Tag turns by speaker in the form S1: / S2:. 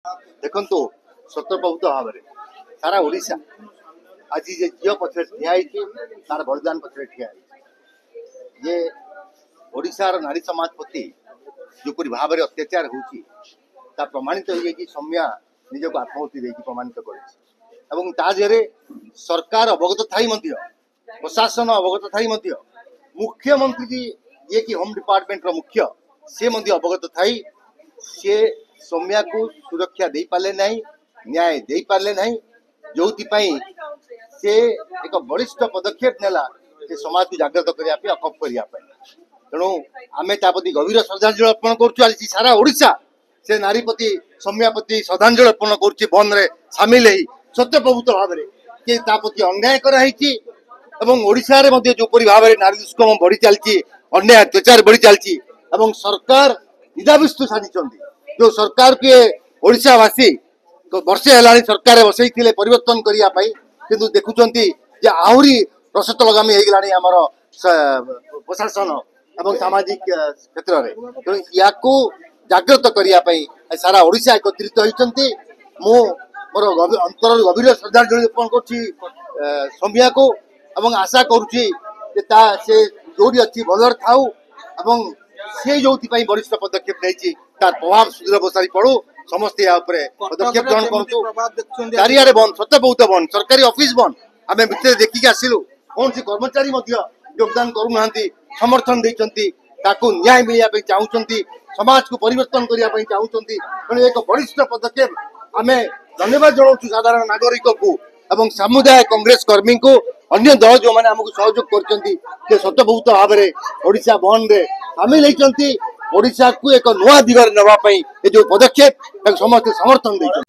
S1: देखो स्वतःप्रभुत्व भाव में सारा ओडिशा आज जे झील पछे ठिया तार बलिदान पछे ठिया ये ओडिशार नारी समाज प्रति जोपरी भाव में अत्याचार होची प्रमाणित हो सौम्या निजक आत्महत्या देकी प्रमाणित करे सरकार अवगत थाई प्रशासन अवगत थाई मुख्यमंत्री जी ये कि होम डिपार्टमेंट रो मुख्य से अवगत थाई से सौम्या को सुरक्षा दे पाले नहीं न्याय दे पाले नहीं जो से एक बलिष्ठ पदक्षेप नेला से समाज को जागृत करने अकप करने तेणु आम तापति गभीर श्रद्धांजलि अर्पण कर सारा ओडिशा से नारी प्रति सौम्या प्रति श्रद्धांजलि अर्पण कर बंद में सामिल हो सत्यप्रभुत्व भाव में कि तापति अन्याय कराई ओडिशा रे जो भाव में नारी दुष्कर्म बढ़ी चलती अन्याय अत्याचार बढ़ी चलती सरकार निदाविष्ट साधी जो सरकार के ओडिशावासी तो वर्षे है सरकार बसई परिवर्तन करने किंतु देखुंट आहरी रसत लगामी होगलानी प्रशासन और सामाजिक क्षेत्र में तेणु या जागृत करने सारा ओडिशा एकत्रित होती मोर अंतर गभीर श्रद्धांजलि अर्पण कर सौम्या को आशा करुच्ची से जो अच्छी भलर थाऊ से जो वरिष्ठ पदक्षेप नहीं तार प्रभाव सुदूर बसारी पड़ू समस्ते पदक्षेप ग्रहण करूँ चारिड़े बंद सत्यप्रभुत्व बंद सरकारी ऑफिस बंद आम भितर देखिक आसिलु कौन सी कर्मचारी योगदान करूना समर्थन देती न्याय मिलने चाहते समाज को परिवर्तन करने चाहते तेणु एक वरिष्ठ पदक्षेप आम धन्यवाद जनाऊँ साधारण नागरिक को समुदाय कांग्रेस कर्मी को अन्य दल जो मैंने आमको सहयोग कर सत्यप्रभुत्व भाव में ओडिशा बंद में सामिल होती ओडिशा को एक नुआ दिगरे नवाई जो पदक्षेप समस्त समर्थन देते।